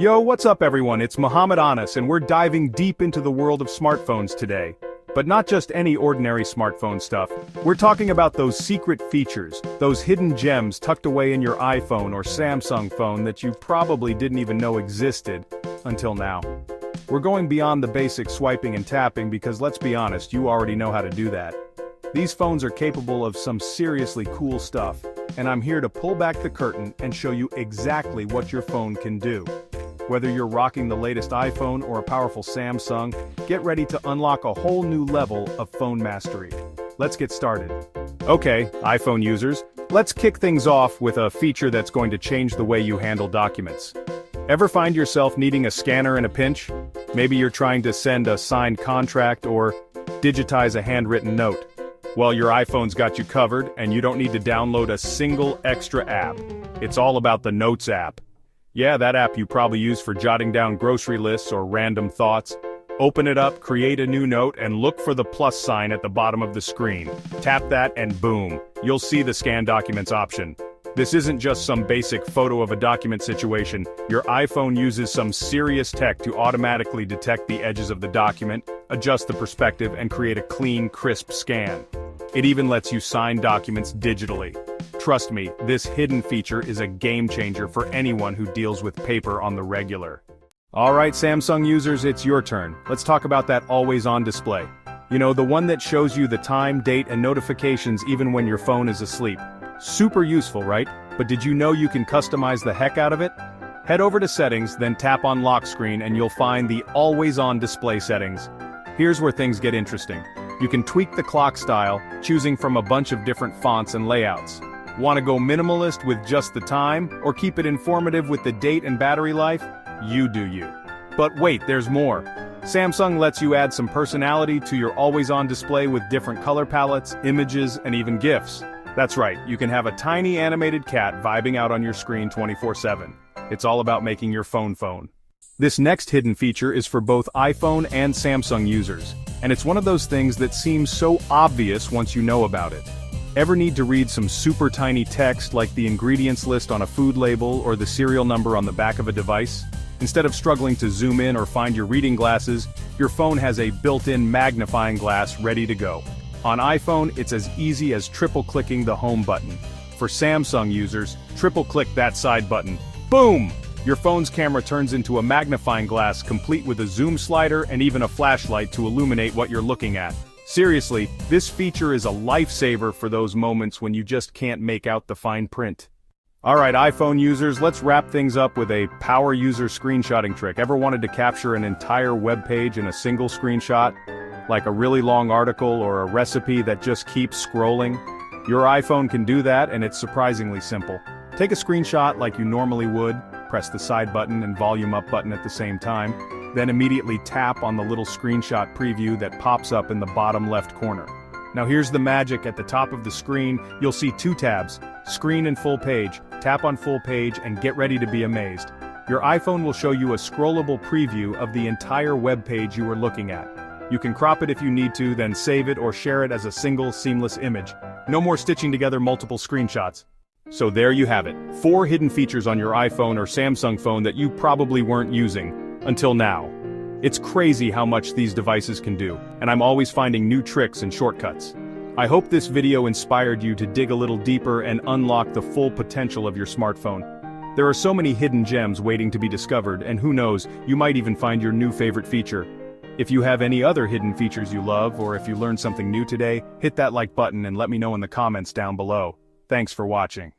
Yo, what's up everyone? It's Muhammad Anas and we're diving deep into the world of smartphones today. But not just any ordinary smartphone stuff. We're talking about those secret features, those hidden gems tucked away in your iPhone or Samsung phone that you probably didn't even know existed until now. We're going beyond the basic swiping and tapping because let's be honest, you already know how to do that. These phones are capable of some seriously cool stuff, and I'm here to pull back the curtain and show you exactly what your phone can do. Whether you're rocking the latest iPhone or a powerful Samsung, get ready to unlock a whole new level of phone mastery. Let's get started. Okay, iPhone users, let's kick things off with a feature that's going to change the way you handle documents. Ever find yourself needing a scanner in a pinch? Maybe you're trying to send a signed contract or digitize a handwritten note. Well, your iPhone's got you covered, and you don't need to download a single extra app. It's all about the Notes app. Yeah, that app you probably use for jotting down grocery lists or random thoughts. Open it up, create a new note, and look for the plus sign at the bottom of the screen. Tap that and boom, you'll see the Scan Documents option. This isn't just some basic photo of a document situation. Your iPhone uses some serious tech to automatically detect the edges of the document, adjust the perspective, and create a clean, crisp scan. It even lets you sign documents digitally. Trust me, this hidden feature is a game changer for anyone who deals with paper on the regular. Alright Samsung users, it's your turn. Let's talk about that always-on display. You know, the one that shows you the time, date, and notifications even when your phone is asleep. Super useful, right? But did you know you can customize the heck out of it? Head over to Settings, then tap on Lock Screen and you'll find the Always-On Display settings. Here's where things get interesting. You can tweak the clock style, choosing from a bunch of different fonts and layouts. Want to go minimalist with just the time, or keep it informative with the date and battery life? You do you. But wait, there's more. Samsung lets you add some personality to your always-on display with different color palettes, images, and even GIFs. That's right, you can have a tiny animated cat vibing out on your screen 24/7. It's all about making your phone. This next hidden feature is for both iPhone and Samsung users, and it's one of those things that seems so obvious once you know about it. Ever need to read some super tiny text like the ingredients list on a food label or the serial number on the back of a device? Instead of struggling to zoom in or find your reading glasses, your phone has a built-in magnifying glass ready to go. On iPhone, it's as easy as triple-clicking the home button. For Samsung users, triple-click that side button. Boom! Your phone's camera turns into a magnifying glass complete with a zoom slider and even a flashlight to illuminate what you're looking at. Seriously, this feature is a lifesaver for those moments when you just can't make out the fine print. Alright iPhone users, let's wrap things up with a power user screenshotting trick. Ever wanted to capture an entire web page in a single screenshot? Like a really long article or a recipe that just keeps scrolling? Your iPhone can do that, and it's surprisingly simple. Take a screenshot like you normally would, press the side button and volume up button at the same time, then immediately tap on the little screenshot preview that pops up in the bottom left corner. Now here's the magic. At the top of the screen, you'll see two tabs, Screen and Full Page. Tap on Full Page and get ready to be amazed. Your iPhone will show you a scrollable preview of the entire web page you are looking at. You can crop it if you need to, then save it or share it as a single seamless image. No more stitching together multiple screenshots. So there you have it, 4 hidden features on your iPhone or Samsung phone that you probably weren't using until now. It's crazy how much these devices can do, and I'm always finding new tricks and shortcuts. I hope this video inspired you to dig a little deeper and unlock the full potential of your smartphone. There are so many hidden gems waiting to be discovered, and who knows, you might even find your new favorite feature. If you have any other hidden features you love, or if you learned something new today, hit that like button and let me know in the comments down below. Thanks for watching.